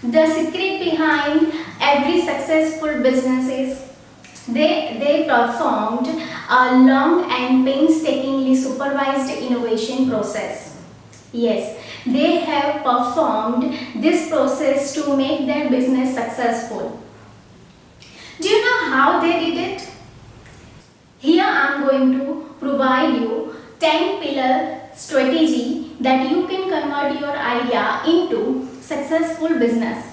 The secret behind every successful business is they performed a long and painstakingly supervised innovation process. Yes, they have performed this process to make their business successful. Do you know how they did it? Here I am going to provide you 10 pillar strategy that you can convert your idea into successful business.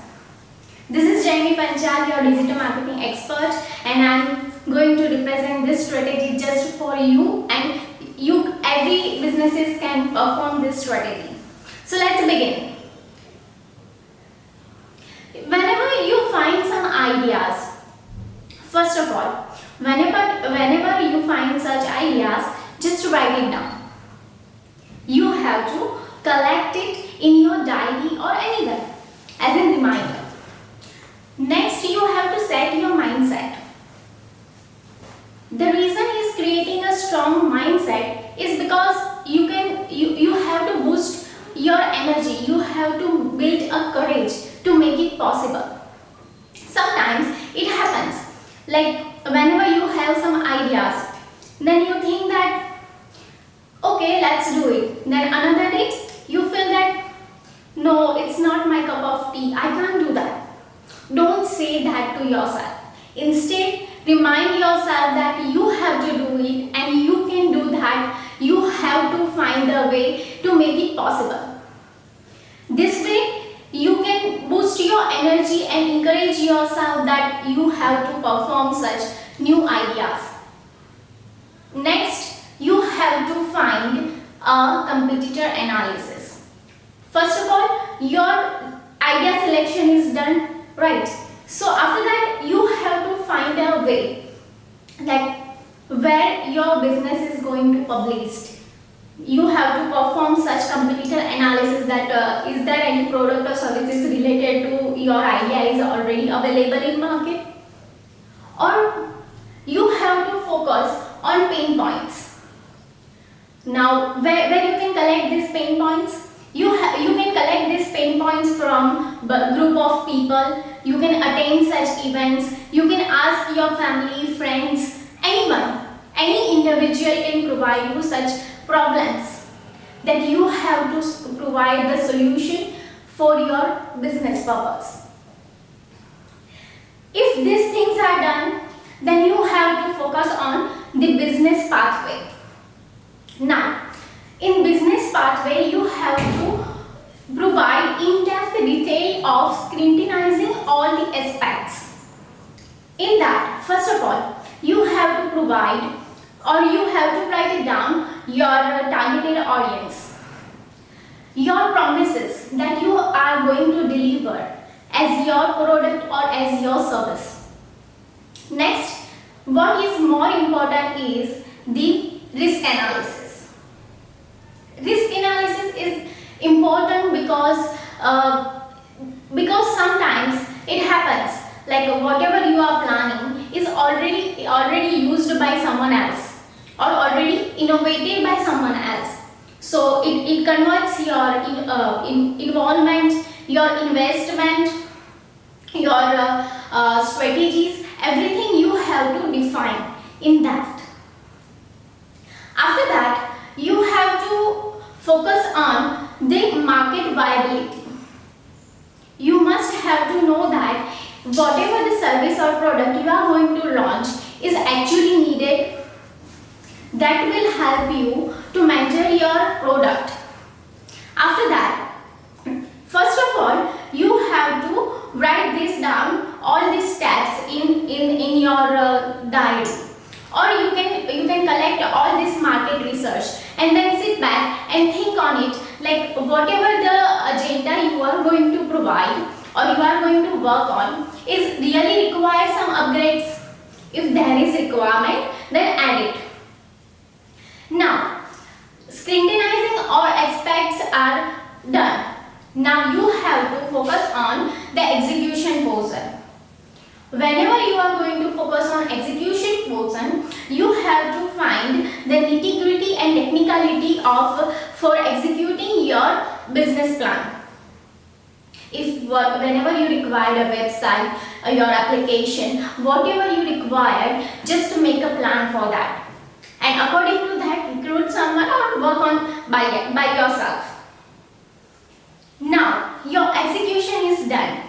This is Jaimi Panchal, your digital marketing expert, and I am going to represent this strategy just for you, and every businesses can perform this strategy. So let's begin. Whenever you find some ideas, first of all, whenever you find such ideas, just write it down. You have to collect it in your diary or anywhere as a reminder. Next, you have to set your mindset. The reason is creating a strong mindset is because you have to boost your energy. You have to build a courage to make it possible. Sometimes it happens like whenever you have some ideas, then you think that okay, let's do it. Then another day you feel that no, it's not my cup of tea, I can't do that. Don't say that to yourself. Instead, remind yourself that you have to do it and you can do that. You have to find a way to make it possible. This way, you can boost your energy and encourage yourself that you have to perform such new ideas. Next, you have to find a competitor analysis. First of all, your idea selection is done. Right. So after that, you have to find a way that where your business is going to published. You have to perform such competitor analysis that is there any product or services related to your idea is already available in market, or you have to focus on pain points. Now, where you can collect these pain points? You can collect these pain points from a group of people. You can attend such events. You can ask your family, friends, anyone. Any individual can provide you such problems that you have to provide the solution for your business purpose. If these things are done, then you have to focus on the business pathway. Now, in business pathway, you have to provide in-depth detail of scrutinizing all the aspects. In that, first of all, you have to provide or you have to write it down your targeted audience, your promises that you are going to deliver as your product or as your service. Next, what is more important is the risk analysis. Risk analysis is important because sometimes it happens like whatever you are planning is already used by someone else or already innovated by someone else. So it converts your involvement, your investment, your strategies, everything you have to define in that. After that, you have to focus on the market viability. You must have to know that whatever the service or product you are going to launch is actually needed. That will help you to measure your product. After that, first of all, you have to write this down, all these steps in your diary. Or you can collect all this market research and then sit back and think on it, like whatever the agenda you are going to provide or you are going to work on is really require some upgrades. If there is requirement, then add it. Now, scrutinizing all aspects are done. Now you have to focus on the execution portion. Whenever you are going to focus on execution portion, you have to find the nitty-gritty and technicality for executing your business plan. Whenever you require a website, your application, whatever you require, just make a plan for that, and according to that recruit someone or work on by yourself. Now your execution is done.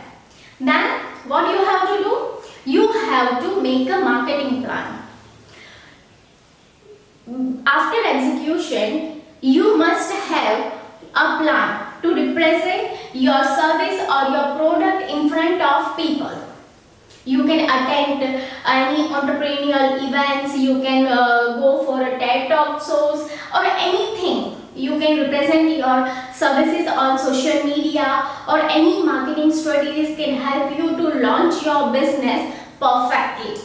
Then what you have to do? You have to make a marketing plan. After execution, you must have a plan to represent your service or your product in front of people. You can attend any entrepreneurial events, you can go for a TED Talk shows or anything. You can represent your services on social media, or any marketing strategies can help you to launch your business perfectly.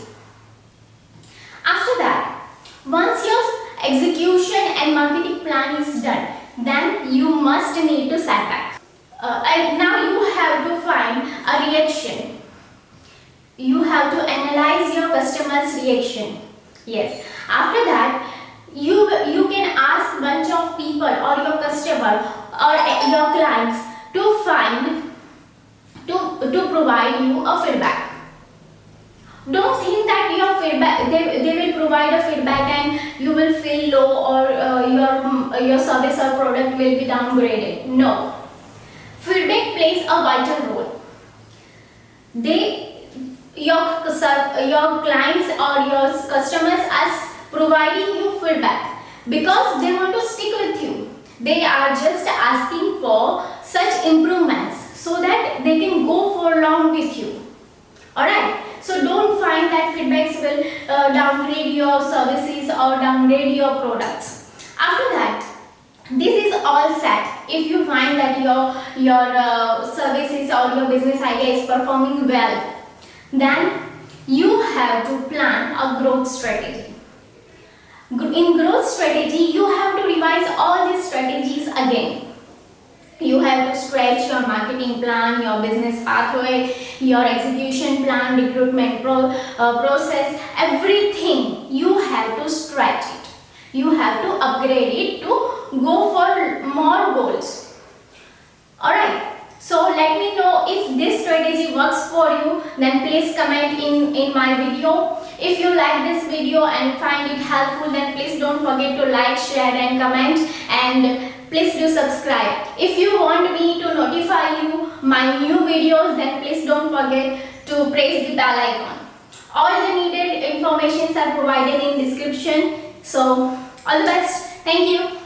After that, once your execution and marketing plan is done, then you must need to set back. And now you have to find a reaction. You have to analyze your customer's reaction. Yes. After that, you can ask bunch of people or your customer or your clients to find to provide you a feedback. Don't think that your feedback they will provide a feedback and you will feel low, or your service or product will be downgraded. No. Feedback plays a vital role. Your clients or your customers are providing you feedback because they want to stick with you. They are just asking for such improvements so that they can go for long with you. Alright, so don't find that feedbacks will downgrade your services or downgrade your products. After that, this is all set. If you find that your services or your business idea is performing well, then you have to plan a growth strategy. In growth strategy, you have to revise all these strategies again. You have to stretch your marketing plan, your business pathway, your execution plan, recruitment process, everything. You have to stretch it. You have to upgrade it to go for more goals. Alright. So let me know if this strategy works for you. Then please comment in my video. If you like this video and find it helpful, then please don't forget to like, share and comment, and please do subscribe. If you want me to notify you my new videos, then please don't forget to press the bell icon. All the needed informations are provided in description. So all the best. Thank you.